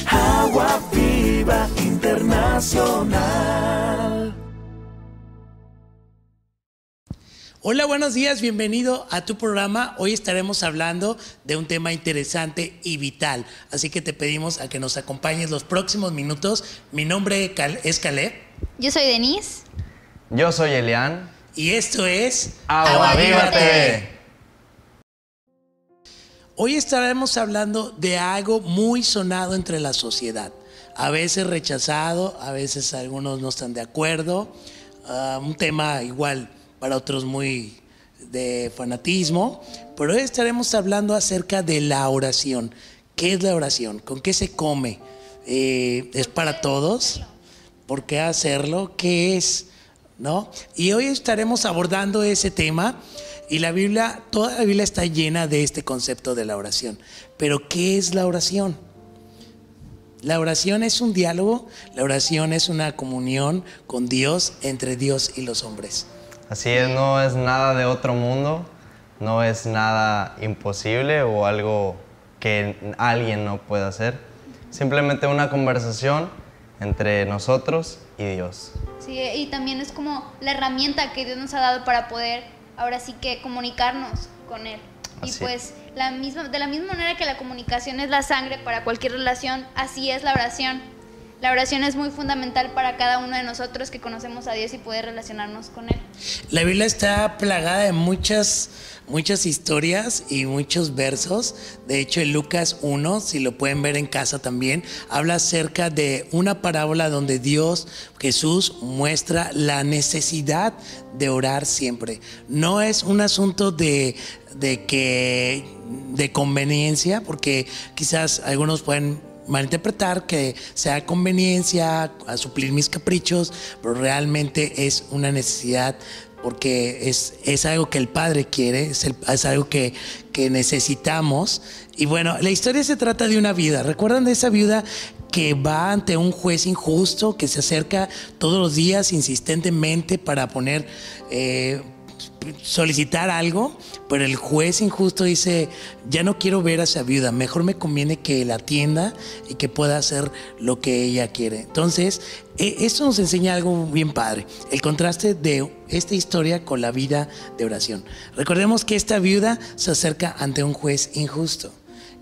Agua Viva Internacional. Hola, buenos días, bienvenido a tu programa. Hoy estaremos hablando de un tema interesante y vital, así que te pedimos a que nos acompañes los próximos minutos. Mi nombre es Caleb. Yo soy Denise. Yo soy Elian. Y esto es Agua Viva TV. Hoy estaremos hablando de algo muy sonado entre la sociedad, a veces rechazado, a veces algunos no están de acuerdo, un tema igual para otros muy de fanatismo, pero hoy estaremos hablando acerca de la oración. ¿Qué es la oración? ¿Con qué se come? ¿Es para todos? ¿Por qué hacerlo? ¿Qué es? ¿No? Y hoy estaremos abordando ese tema y la Biblia, toda la Biblia está llena de este concepto de la oración. Pero ¿qué es la oración? La oración es un diálogo, la oración es una comunión con Dios, entre Dios y los hombres. Así es, no es nada de otro mundo, no es nada imposible o algo que alguien no pueda hacer. Simplemente una conversación entre nosotros y Dios. Sí, y también es como la herramienta que Dios nos ha dado para poder ahora sí que comunicarnos con Él. Y Así pues de la misma manera que la comunicación es la sangre para cualquier relación, así es la oración. La oración es muy fundamental para cada uno de nosotros que conocemos a Dios y poder relacionarnos con Él. La Biblia está plagada de muchas historias y muchos versos. De hecho, en Lucas 1, si lo pueden ver en casa también, habla acerca de una parábola donde Jesús muestra la necesidad de orar siempre. No es un asunto de conveniencia, porque quizás algunos pueden malinterpretar que sea conveniencia a suplir mis caprichos, pero realmente es una necesidad, porque es algo que el Padre quiere, es algo que necesitamos. Y bueno, la historia se trata de una viuda. ¿Recuerdan de esa viuda que va ante un juez injusto, que se acerca todos los días insistentemente para solicitar algo, pero el juez injusto dice: ya no quiero ver a esa viuda, mejor me conviene que la atienda y que pueda hacer lo que ella quiere? Entonces, esto nos enseña algo bien padre, el contraste de esta historia con la vida de oración. Recordemos que esta viuda se acerca ante un juez injusto,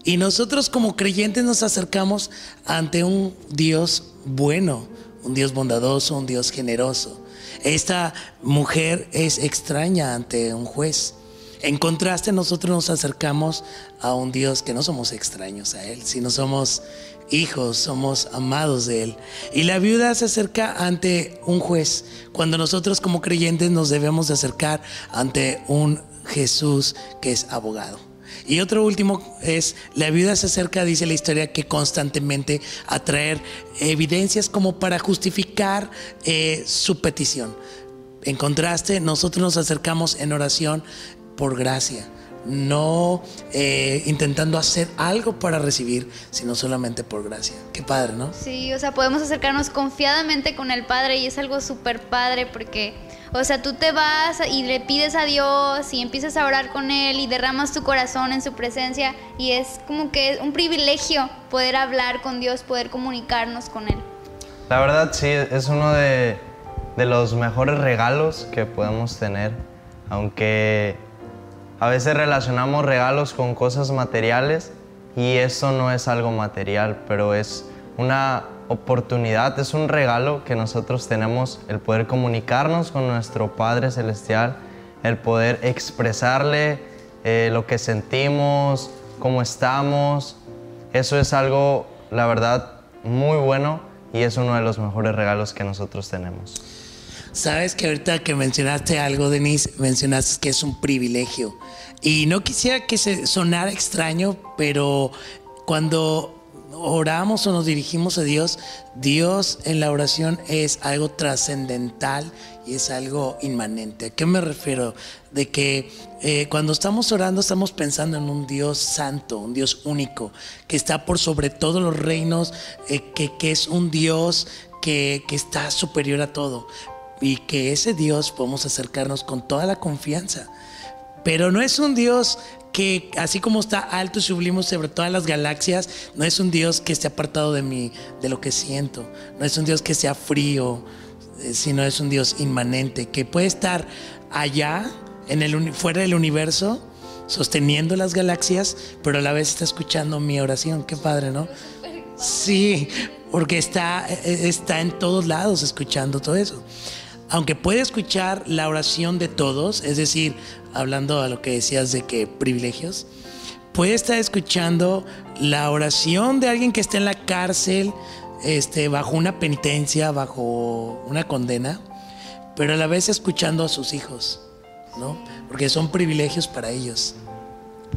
y nosotros como creyentes nos acercamos ante un Dios bueno, un Dios bondadoso, un Dios generoso. Esta mujer es extraña ante un juez. En contraste, nosotros nos acercamos a un Dios que no somos extraños a Él, sino somos hijos, somos amados de Él. Y la viuda se acerca ante un juez, cuando nosotros como creyentes nos debemos de acercar ante un Jesús que es abogado. Y otro último es, la viuda se acerca, dice la historia, que constantemente a traer evidencias como para justificar su petición. En contraste, nosotros nos acercamos en oración por gracia, no intentando hacer algo para recibir, sino solamente por gracia. Qué padre, ¿no? Sí, o sea, podemos acercarnos confiadamente con el Padre, y es algo súper padre porque, o sea, tú te vas y le pides a Dios y empiezas a orar con Él y derramas tu corazón en su presencia, y es como que es un privilegio poder hablar con Dios, poder comunicarnos con Él. La verdad sí, es uno de los mejores regalos que podemos tener, aunque a veces relacionamos regalos con cosas materiales y eso no es algo material, pero es una oportunidad, es un regalo que nosotros tenemos, el poder comunicarnos con nuestro Padre Celestial, el poder expresarle lo que sentimos, cómo estamos. Eso es algo, la verdad, muy bueno, y es uno de los mejores regalos que nosotros tenemos. Sabes que ahorita que mencionaste algo, Denise, mencionaste que es un privilegio. Y no quisiera que se sonara extraño, pero cuando oramos o nos dirigimos a Dios, Dios en la oración es algo trascendental y es algo inmanente. ¿A qué me refiero? De que cuando estamos orando estamos pensando en un Dios santo, un Dios único, que está por sobre todos los reinos, que es un Dios que está superior a todo. Y que ese Dios podemos acercarnos con toda la confianza. Pero no es un Dios que así como está alto y sublime sobre todas las galaxias, no es un Dios que esté apartado de mí, de lo que siento. No es un Dios que sea frío, sino es un Dios inmanente, que puede estar allá, fuera del universo, sosteniendo las galaxias, pero a la vez está escuchando mi oración. Qué padre, ¿no? Sí, porque está en todos lados escuchando todo eso. Aunque puede escuchar la oración de todos, es decir, hablando a lo que decías de que privilegios, puede estar escuchando la oración de alguien que está en la cárcel, bajo una penitencia, bajo una condena, pero a la vez escuchando a sus hijos, ¿no? Porque son privilegios para ellos.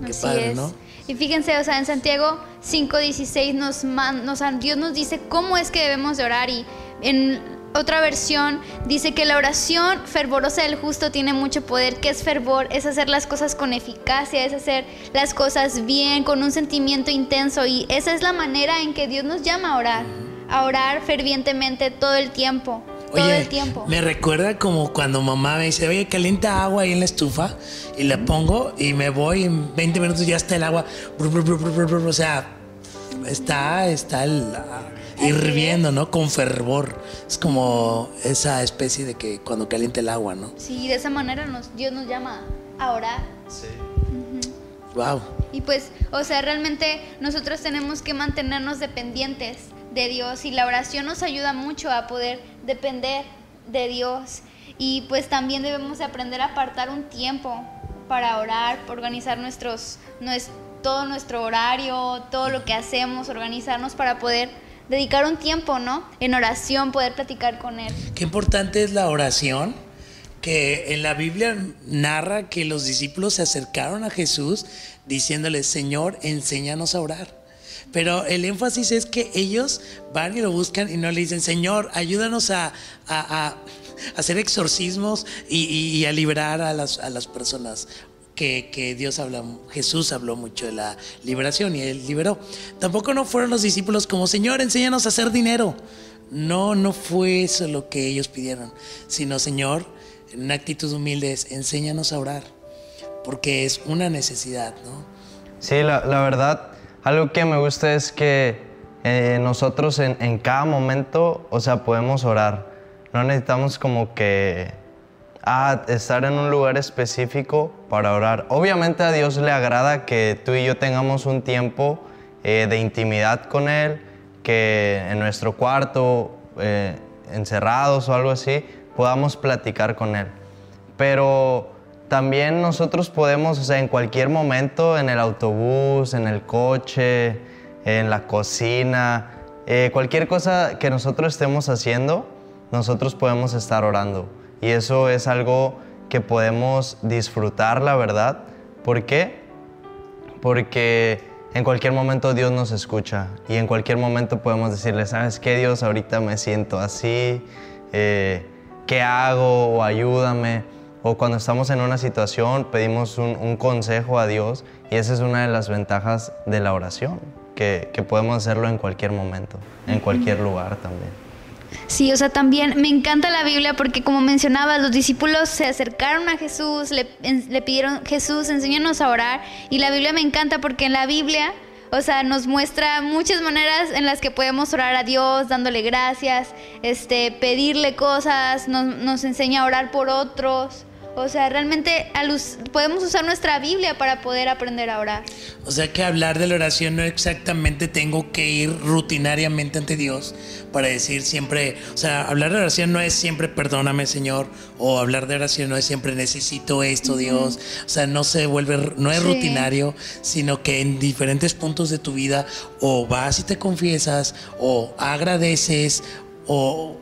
Qué Así padre, es. ¿no? Y fíjense, o sea, en Santiago 5:16 Dios nos dice cómo es que debemos de orar, y en otra versión dice que la oración fervorosa del justo tiene mucho poder. ¿Qué es fervor? Es hacer las cosas con eficacia, es hacer las cosas bien, con un sentimiento intenso, y esa es la manera en que Dios nos llama a orar fervientemente todo el tiempo. Todo el tiempo. Me recuerda como cuando mamá me dice, oye, calienta agua ahí en la estufa, y la pongo y me voy, en 20 minutos ya está el agua, o sea, está hirviendo, ¿no? Con fervor. Es como esa especie de que cuando calienta el agua, ¿no? Sí, de esa manera Dios nos llama a orar. Sí. Wow. Y pues, o sea, realmente nosotros tenemos que mantenernos dependientes de Dios, y la oración nos ayuda mucho a poder depender de Dios. Y pues también debemos de aprender a apartar un tiempo para orar, para organizar todo nuestro horario, todo lo que hacemos, organizarnos para poder dedicar un tiempo, ¿no? En oración, poder platicar con Él. Qué importante es la oración, que en la Biblia narra que los discípulos se acercaron a Jesús diciéndole, Señor, enséñanos a orar. Pero el énfasis es que ellos van y lo buscan y no le dicen, Señor, ayúdanos a hacer exorcismos y a liberar a las personas. Que Jesús habló mucho de la liberación y Él liberó. Tampoco no fueron los discípulos como, Señor, enséñanos a hacer dinero. No fue eso lo que ellos pidieron, sino, Señor, en una actitud humilde es, enséñanos a orar, porque es una necesidad, ¿no? Sí, la verdad, algo que me gusta es que nosotros en cada momento, o sea, podemos orar. No necesitamos como que estar en un lugar específico para orar. Obviamente a Dios le agrada que tú y yo tengamos un tiempo de intimidad con Él, que en nuestro cuarto, encerrados o algo así, podamos platicar con Él. Pero también nosotros podemos, o sea, en cualquier momento, en el autobús, en el coche, en la cocina, cualquier cosa que nosotros estemos haciendo, nosotros podemos estar orando. Y eso es algo que podemos disfrutar, la verdad. ¿Por qué? Porque en cualquier momento Dios nos escucha y en cualquier momento podemos decirle, ¿sabes qué, Dios? Ahorita me siento así, ¿qué hago? O ayúdame. O cuando estamos en una situación pedimos un consejo a Dios, y esa es una de las ventajas de la oración, que podemos hacerlo en cualquier momento, en cualquier lugar también. Sí, o sea, también me encanta la Biblia porque, como mencionaba, los discípulos se acercaron a Jesús, le pidieron, Jesús, enséñanos a orar. Y la Biblia me encanta porque en la Biblia, o sea, nos muestra muchas maneras en las que podemos orar a Dios, dándole gracias, pedirle cosas, nos enseña a orar por otros. O sea, realmente podemos usar nuestra Biblia para poder aprender a orar. O sea que hablar de la oración no exactamente tengo que ir rutinariamente ante Dios para decir siempre, o sea, hablar de oración no es siempre perdóname, Señor, o hablar de oración no es siempre necesito esto, Dios. O sea, no es rutinario, sino que en diferentes puntos de tu vida o vas y te confiesas, o agradeces, o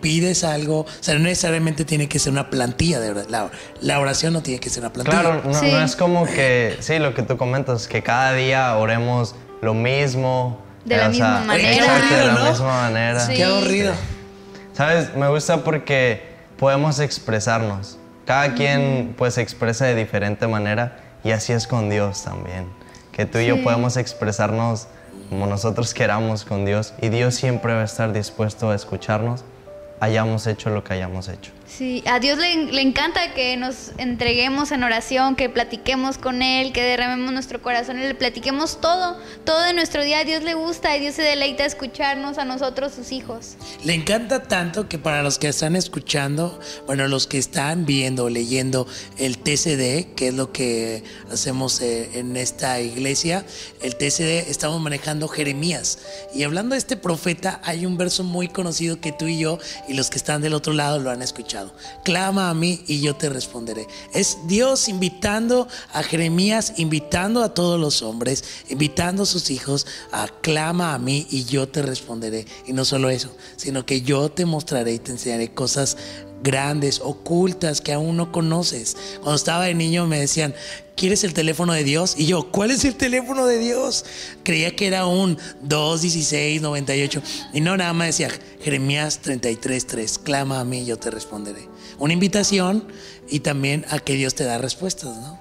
pides algo. O sea, no necesariamente tiene que ser una plantilla de oración. La oración no tiene que ser una plantilla. Claro, no es como que, sí, lo que tú comentas, que cada día oremos lo mismo. De la misma manera. Qué aburrido, de la ¿no? misma manera. Sí. Qué aburrido. ¿Sabes? Me gusta porque podemos expresarnos. Cada quien pues se expresa de diferente manera, y así es con Dios también. Que tú y yo podemos expresarnos como nosotros queramos con Dios, y Dios siempre va a estar dispuesto a escucharnos, hayamos hecho lo que hayamos hecho. Sí, a Dios le encanta que nos entreguemos en oración, que platiquemos con Él, que derramemos nuestro corazón y le platiquemos todo de nuestro día. A Dios le gusta y Dios se deleita escucharnos a nosotros, sus hijos. Le encanta tanto que para los que están escuchando, bueno, los que están viendo, leyendo el TCD, que es lo que hacemos en esta iglesia, el TCD, estamos manejando Jeremías. Y hablando de este profeta, hay un verso muy conocido que tú y yo y los que están del otro lado lo han escuchado. Clama a mí y yo te responderé. Es Dios invitando a Jeremías, invitando a todos los hombres, invitando a sus hijos a clama a mí y yo te responderé. Y no solo eso, sino que yo te mostraré y te enseñaré cosas grandes, ocultas, que aún no conoces. Cuando estaba de niño me decían, ¿quieres el teléfono de Dios? Y yo, ¿cuál es el teléfono de Dios? Creía que era un 21698. Y no, nada más decía Jeremías 33:3, clama a mí y yo te responderé. Una invitación y también a que Dios te da respuestas, ¿no?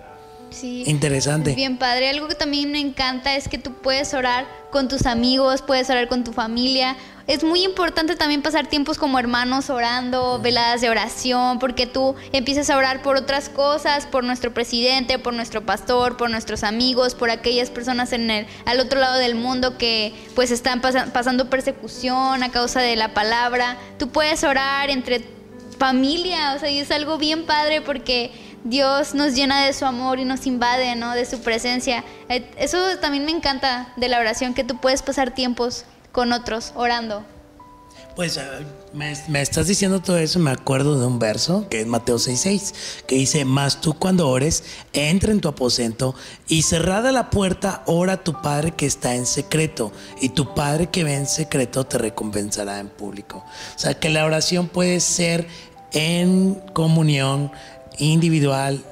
Sí, interesante. Bien padre. Algo que también me encanta es que tú puedes orar con tus amigos, puedes orar con tu familia. Es muy importante también pasar tiempos como hermanos orando, veladas de oración, porque tú empiezas a orar por otras cosas, por nuestro presidente, por nuestro pastor, por nuestros amigos, por aquellas personas al otro lado del mundo que pues están pasando persecución a causa de la palabra. Tú puedes orar entre familia, o sea, y es algo bien padre porque Dios nos llena de su amor y nos invade, ¿no? De su presencia. Eso también me encanta de la oración, que tú puedes pasar tiempos con otros orando. Pues me estás diciendo todo eso, me acuerdo de un verso que es Mateo 6:6, que dice, mas tú cuando ores, entra en tu aposento y cerrada la puerta, ora a tu Padre que está en secreto, y tu Padre que ve en secreto te recompensará en público. O sea, que la oración puede ser en comunión individual,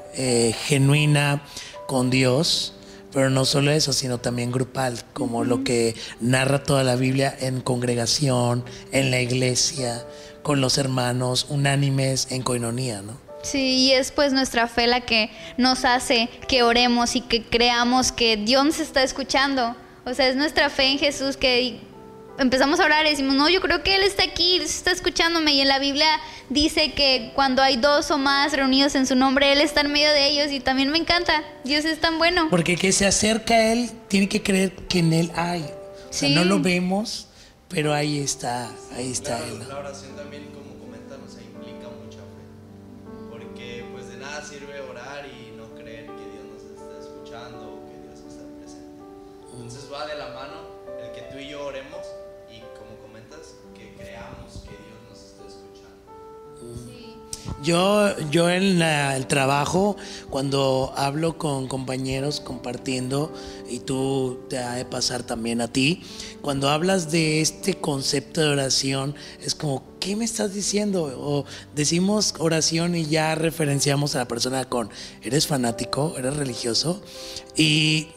genuina con Dios, pero no solo eso, sino también grupal, como lo que narra toda la Biblia, en congregación, en la iglesia, con los hermanos, unánimes, en coinonía, ¿no? Sí, y es pues nuestra fe la que nos hace que oremos y que creamos que Dios nos está escuchando. O sea, es nuestra fe en Jesús que empezamos a orar y decimos, no, yo creo que Él está aquí, Dios está escuchándome. Y en la Biblia dice que cuando hay dos o más reunidos en su nombre, Él está en medio de ellos. Y también me encanta, Dios es tan bueno. Porque el que se acerca a Él tiene que creer que en Él hay. O sea, no lo vemos, pero ahí está Él. La oración también, como comentan, o sea, implica mucha fe. Porque pues de nada sirve orar y no creer que Dios nos está escuchando o que Dios está presente. Entonces va de la mano el que tú y yo oremos y, como comentas, que creamos que Dios nos está escuchando. Sí. Yo en el trabajo, cuando hablo con compañeros compartiendo, y tú te ha de pasar también a ti, cuando hablas de este concepto de oración, es como, ¿qué me estás diciendo? O decimos oración y ya referenciamos a la persona con, ¿eres fanático? ¿Eres religioso? Y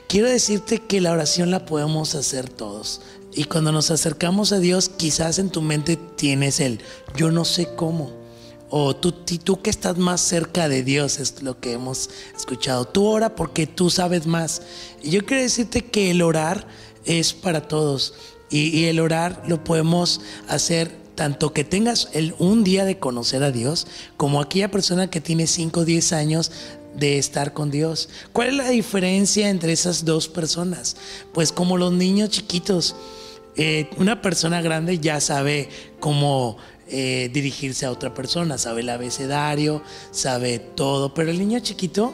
quiero decirte que la oración la podemos hacer todos. Y cuando nos acercamos a Dios, quizás en tu mente tienes el yo no sé cómo. O tú que estás más cerca de Dios, es lo que hemos escuchado. Tú ora porque tú sabes más. Y yo quiero decirte que el orar es para todos. Y el orar lo podemos hacer tanto que tengas un día de conocer a Dios, como aquella persona que tiene 5 o 10 años de estar con Dios. ¿Cuál es la diferencia entre esas dos personas? Pues como los niños chiquitos. Una persona grande ya sabe cómo dirigirse a otra persona, sabe el abecedario, sabe todo, pero el niño chiquito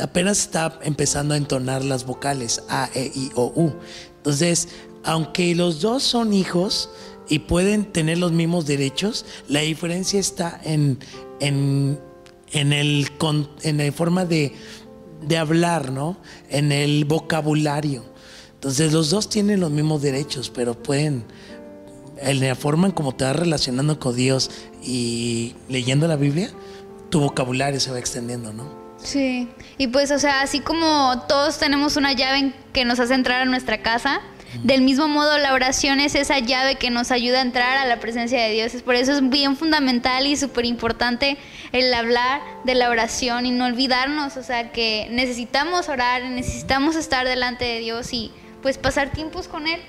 apenas está empezando a entonar las vocales A, E, I, O, U. Entonces, aunque los dos son hijos y pueden tener los mismos derechos, la diferencia está en la forma de hablar, ¿no? En el vocabulario. Entonces los dos tienen los mismos derechos, pero pueden, en la forma en cómo te vas relacionando con Dios y leyendo la Biblia, tu vocabulario se va extendiendo, ¿no? Sí, y pues, o sea, así como todos tenemos una llave que nos hace entrar a nuestra casa, del mismo modo la oración es esa llave que nos ayuda a entrar a la presencia de Dios. Por eso es bien fundamental y súper importante el hablar de la oración y no olvidarnos, o sea, que necesitamos orar, necesitamos estar delante de Dios y pues pasar tiempos con Él.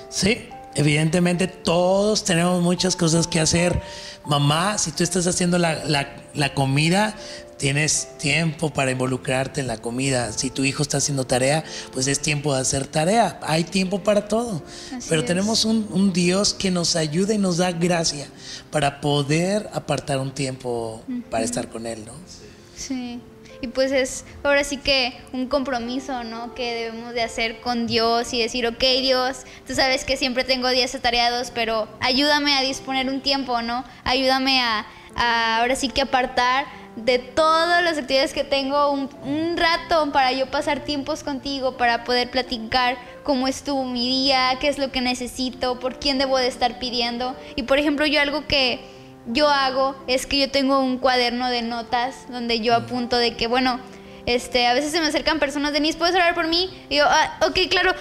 Sí, Evidentemente todos tenemos muchas cosas que hacer. Mamá, si tú estás haciendo la comida, tienes tiempo para involucrarte en la comida. Si tu hijo está haciendo tarea, pues es tiempo de hacer tarea. Hay tiempo para todo. Pero tenemos un Dios que nos ayuda y nos da gracia para poder apartar un tiempo para estar con Él, ¿no? Sí. Y pues es ahora sí que un compromiso, ¿no? Que debemos de hacer con Dios y decir, ok, Dios, tú sabes que siempre tengo días atareados, pero ayúdame a disponer un tiempo, ¿no? Ayúdame a ahora sí que apartar de todas las actividades que tengo un rato para yo pasar tiempos contigo, para poder platicar cómo estuvo mi día, qué es lo que necesito, por quién debo de estar pidiendo. Y por ejemplo, yo algo que yo hago es que yo tengo un cuaderno de notas donde yo apunto de que, bueno, a veces se me acercan personas, Denise, ¿puedes orar por mí? Y yo, ok, claro,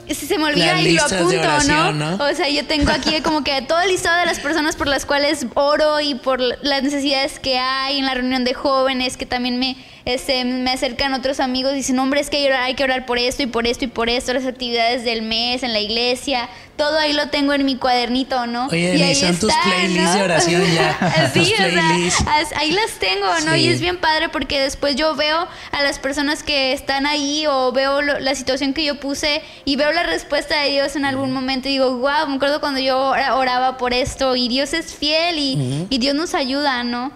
si se me olvida y lo apunto, oración, ¿no? O sea, yo tengo aquí como que todo el listado de las personas por las cuales oro y por las necesidades que hay en la reunión de jóvenes, que también me acercan otros amigos y dicen, hombre, es que hay que orar por esto y por esto y por esto, las actividades del mes en la iglesia, todo ahí lo tengo en mi cuadernito, ¿no? Oye, y ahí son tus playlists, ¿no? De oración ya. Sí, tus playlists. O sea, ahí las tengo, ¿no? Sí. Y es bien padre porque después yo veo a las personas que están ahí o veo la situación que yo puse y veo la respuesta de Dios en algún momento y digo, wow, me acuerdo cuando yo oraba por esto y Dios es fiel y Dios nos ayuda, ¿no?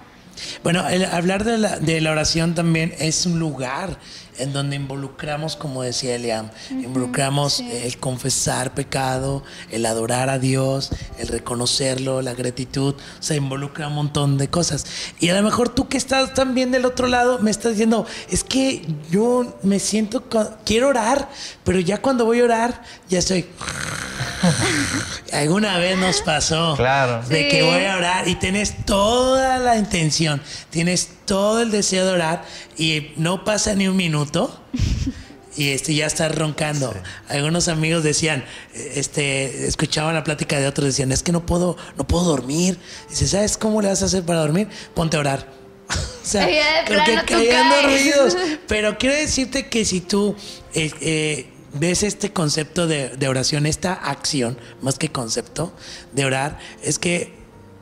Bueno, hablar de la oración también es un lugar en donde involucramos, como decía Eliam, involucramos el confesar pecado, el adorar a Dios, el reconocerlo, la gratitud, o sea, involucra un montón de cosas. Y a lo mejor tú que estás también del otro lado me estás diciendo, es que yo me siento, quiero orar, pero ya cuando voy a orar, ya estoy... Alguna vez nos pasó, claro, de que voy a orar y tienes toda la intención, tienes todo el deseo de orar y no pasa ni un minuto y ya estás roncando. Sí. Algunos amigos decían, escuchaban la plática de otros, decían, es que no puedo dormir. Dice, ¿sabes cómo le vas a hacer para dormir? Ponte a orar. O sea, porque caían dormidos. Pero quiero decirte que si tú ves este concepto de oración, esta acción, más que concepto de orar, es que,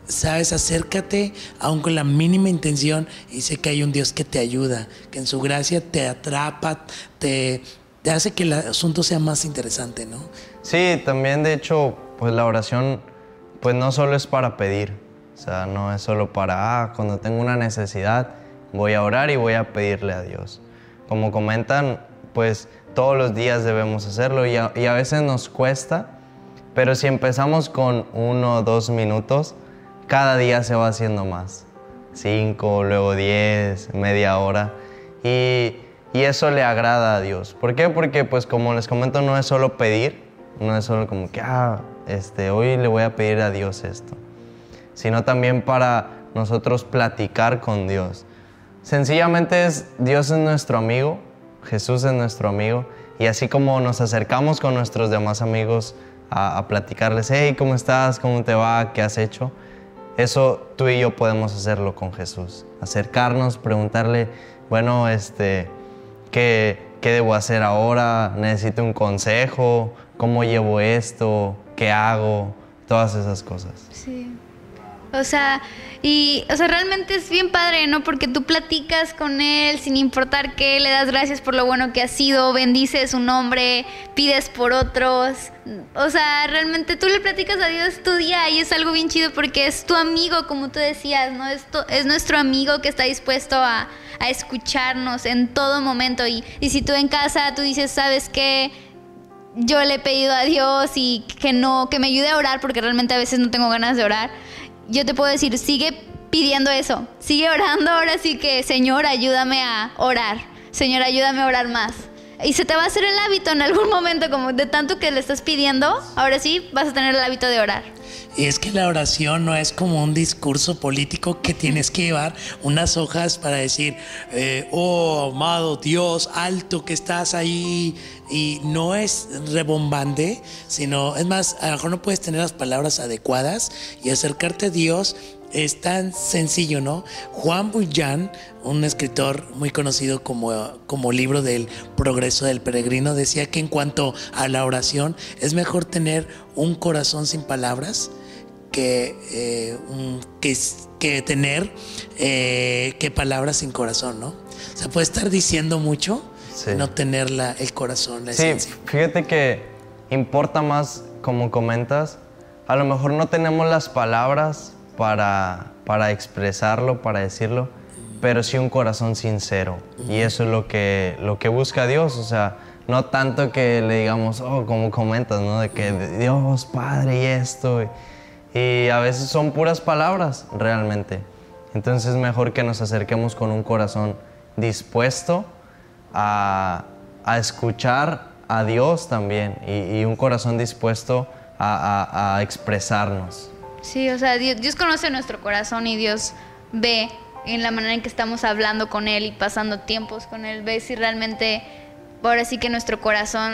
sabes, acércate aún con la mínima intención y sé que hay un Dios que te ayuda, que en su gracia te atrapa, te hace que el asunto sea más interesante, ¿no? Sí, también de hecho, pues la oración pues no solo es para pedir, o sea, no es solo para, cuando tengo una necesidad voy a orar y voy a pedirle a Dios. Como comentan, pues todos los días debemos hacerlo y a veces nos cuesta, pero si empezamos con 1 o 2 minutos, cada día se va haciendo más. 5, luego 10, media hora. Y eso le agrada a Dios. ¿Por qué? Porque, pues, como les comento, no es solo pedir, no es solo como que, hoy le voy a pedir a Dios esto, sino también para nosotros platicar con Dios. Sencillamente Dios es nuestro amigo, Jesús es nuestro amigo, y así como nos acercamos con nuestros demás amigos a platicarles, hey, ¿cómo estás? ¿Cómo te va? ¿Qué has hecho? Eso tú y yo podemos hacerlo con Jesús. Acercarnos, preguntarle, bueno, ¿qué debo hacer ahora? ¿Necesito un consejo? ¿Cómo llevo esto? ¿Qué hago? Todas esas cosas. Sí. O sea, realmente es bien padre, ¿no? Porque tú platicas con Él sin importar qué, le das gracias por lo bueno que ha sido, bendices su nombre, pides por otros. O sea, realmente tú le platicas a Dios tu día y es algo bien chido porque es tu amigo, como tú decías, ¿no? Es nuestro amigo que está dispuesto a escucharnos en todo momento. Y si tú en casa, tú dices, ¿sabes qué? Yo le he pedido a Dios y que me ayude a orar porque realmente a veces no tengo ganas de orar. Yo te puedo decir, sigue pidiendo eso, sigue orando, ahora sí que, Señor, ayúdame a orar, Señor, ayúdame a orar más. Y se te va a hacer el hábito en algún momento, como de tanto que le estás pidiendo, ahora sí vas a tener el hábito de orar. Y es que la oración no es como un discurso político que tienes que llevar unas hojas para decir, oh, amado Dios, alto que estás ahí. Y no es rebombante, sino, es más, a lo mejor no puedes tener las palabras adecuadas y acercarte a Dios es tan sencillo, ¿no? Juan Bunyan, un escritor muy conocido como libro del progreso del peregrino, decía que en cuanto a la oración es mejor tener un corazón sin palabras que tener que palabras sin corazón, ¿no? O sea, puede estar diciendo mucho, Sí. y no tener el corazón, la Sí, esencia. fíjate que importa más, como comentas, a lo mejor no tenemos las palabras para expresarlo, para decirlo, pero sí un corazón sincero. Y eso es lo que busca Dios, o sea, no tanto que le digamos, como comentas, ¿no? De que Dios, Padre, y esto. Y a veces son puras palabras, realmente. Entonces es mejor que nos acerquemos con un corazón dispuesto a escuchar a Dios también y un corazón dispuesto a expresarnos. Sí, o sea, Dios conoce nuestro corazón y Dios ve en la manera en que estamos hablando con Él y pasando tiempos con Él, ve si realmente, ahora sí que nuestro corazón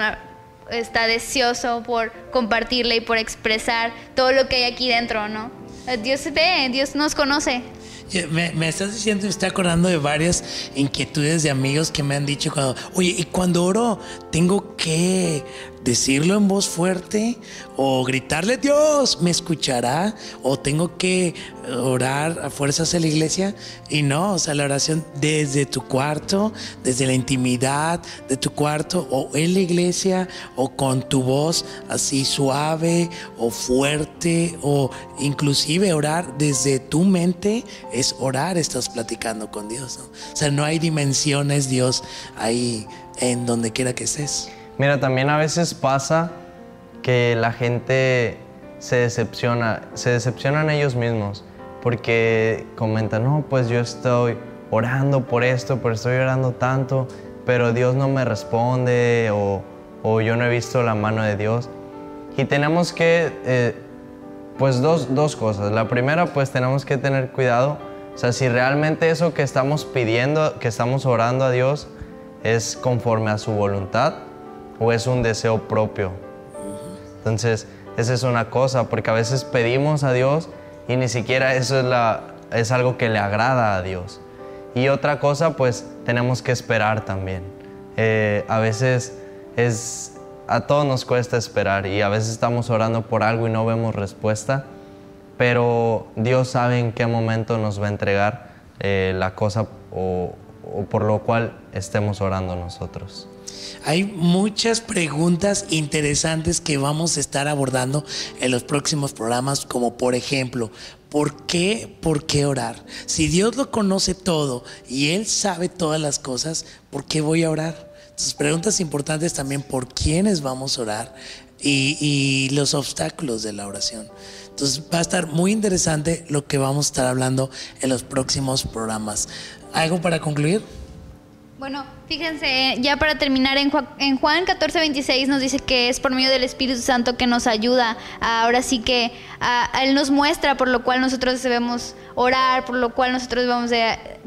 está deseoso por compartirle y por expresar todo lo que hay aquí dentro, ¿no? Dios ve, Dios nos conoce. Me estás diciendo, me estoy acordando de varias inquietudes de amigos que me han dicho oye, y cuando oro, ¿tengo que decirlo en voz fuerte o gritarle Dios me escuchará, o tengo que orar a fuerzas en la iglesia? Y no, o sea, la oración desde tu cuarto, desde la intimidad de tu cuarto, o en la iglesia, o con tu voz así suave o fuerte, o inclusive orar desde tu mente, es orar, estás platicando con Dios, ¿no? O sea, no hay dimensiones, Dios, ahí en donde quiera que estés. Mira, también a veces pasa que la gente se decepcionan ellos mismos, porque comentan, no, pues yo estoy orando por esto, pero estoy orando tanto, pero Dios no me responde, o yo no he visto la mano de Dios. Y tenemos que, pues dos cosas. La primera, pues tenemos que tener cuidado, o sea, si realmente eso que estamos pidiendo, que estamos orando a Dios, es conforme a su voluntad, o es un deseo propio. Entonces, esa es una cosa, porque a veces pedimos a Dios y ni siquiera eso es algo que le agrada a Dios. Y otra cosa, pues tenemos que esperar también. A veces a todos nos cuesta esperar, y a veces estamos orando por algo y no vemos respuesta, pero Dios sabe en qué momento nos va a entregar la cosa o por lo cual estemos orando nosotros. Hay muchas preguntas interesantes que vamos a estar abordando en los próximos programas, como por ejemplo, ¿por qué orar? Si Dios lo conoce todo y Él sabe todas las cosas, ¿por qué voy a orar? Entonces, preguntas importantes también, ¿por quiénes vamos a orar? Y los obstáculos de la oración. Entonces va a estar muy interesante lo que vamos a estar hablando en los próximos programas. ¿Algo para concluir? Bueno, fíjense, ya para terminar, en Juan 14:26 nos dice que es por medio del Espíritu Santo que nos ayuda. Ahora sí que Él nos muestra por lo cual nosotros debemos orar, por lo cual nosotros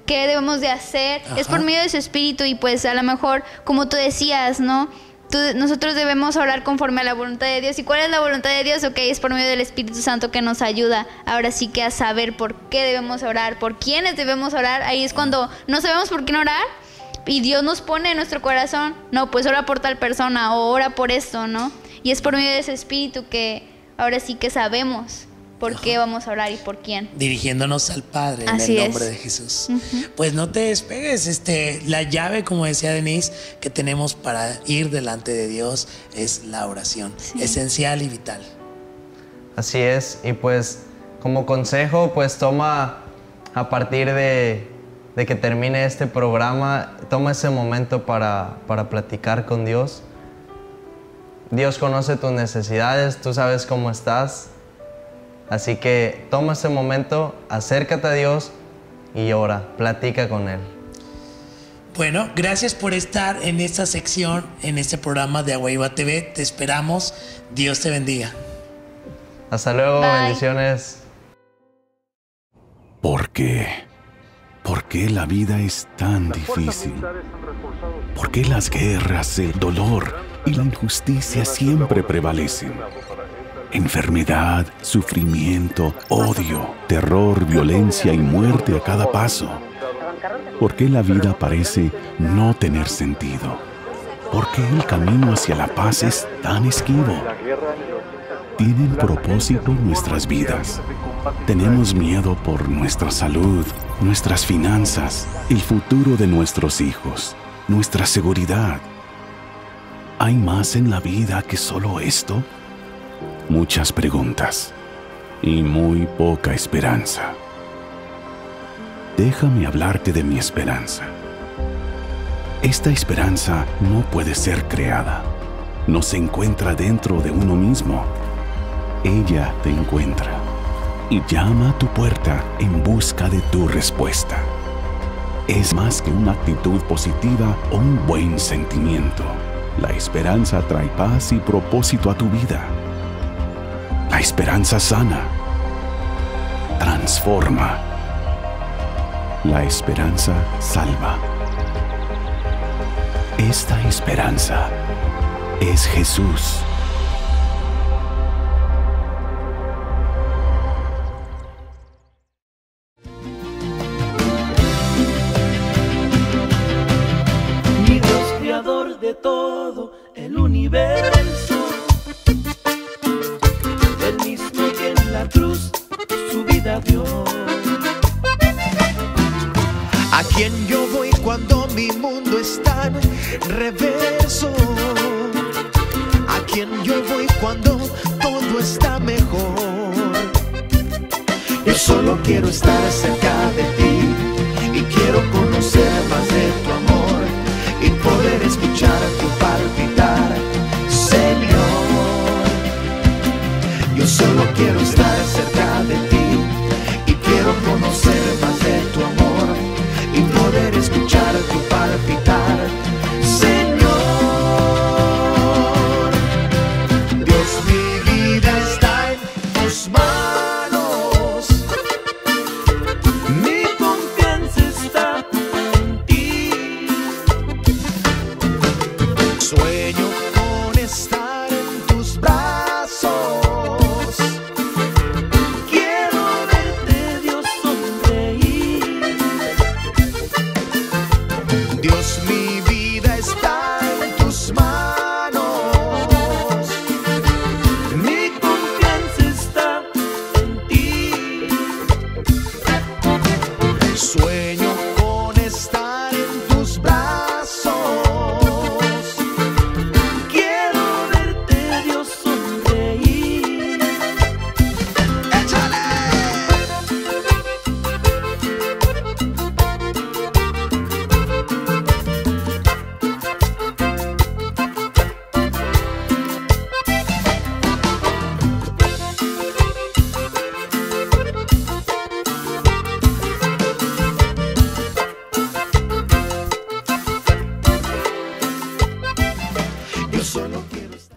qué debemos de hacer. Ajá. Es por medio de su Espíritu, y pues a lo mejor, como tú decías, ¿no? Nosotros debemos orar conforme a la voluntad de Dios. ¿Y cuál es la voluntad de Dios? Ok, es por medio del Espíritu Santo que nos ayuda ahora sí que a saber por qué debemos orar, por quiénes debemos orar. Ahí es cuando no sabemos por quién orar y Dios nos pone en nuestro corazón, no, pues ora por tal persona o ora por esto, ¿no? Y es por medio de ese Espíritu que ahora sí que sabemos por qué vamos a orar y por quién. Dirigiéndonos al Padre en Así el nombre es. de Jesús. Pues no te despegues, la llave, como decía Denise, que tenemos para ir delante de Dios es la oración, esencial y vital. Así es, y pues como consejo, pues toma, a partir de que termine este programa, toma ese momento para platicar con Dios. Dios conoce tus necesidades, tú sabes cómo estás. Así que toma ese momento, acércate a Dios y ora, platica con Él. Bueno, gracias por estar en esta sección, en este programa de Agua Viva TV. Te esperamos. Dios te bendiga. Hasta luego, Bye. bendiciones. ¿Por qué? ¿Por qué la vida es tan difícil? ¿Por qué las guerras, el dolor y la injusticia siempre prevalecen? enfermedad, sufrimiento, odio, terror, violencia y muerte a cada paso? ¿Por qué la vida parece no tener sentido? ¿Por qué el camino hacia la paz es tan esquivo? ¿Tienen propósito nuestras vidas? Tenemos miedo por nuestra salud, nuestras finanzas, el futuro de nuestros hijos, nuestra seguridad. ¿Hay más en la vida que solo esto? Muchas preguntas y muy poca esperanza. Déjame hablarte de mi esperanza. Esta esperanza no puede ser creada. No se encuentra dentro de uno mismo. Ella te encuentra y llama a tu puerta en busca de tu respuesta. Es más que una actitud positiva o un buen sentimiento. La esperanza trae paz y propósito a tu vida. La esperanza sana, transforma. La esperanza salva. Esta esperanza es Jesús. Mi Dios, creador de todo el universo, el mismo que en la cruz su vida dio. ¿A quién yo voy cuando mi mundo está en reverso? ¿A quién yo voy cuando todo está mejor? Yo solo quiero estar cerca de ti y quiero conocer más de tu amor y poder escuchar tu palpitar, Señor. Yo solo quiero estar cerca de ti y quiero conocer más de tu amor y poder escuchar tu palpitar, Señor. Dios, mi vida está en tus manos, mi confianza está en ti. Sueño con estar en tus brazos. Quiero verte, Dios, sonreír. Dios, mi vida está en tus manos. Mi confianza está en ti. Sueño con estar en tus brazos. Quiero verte, Dios, sonreír. ¡Échale! Yo solo quiero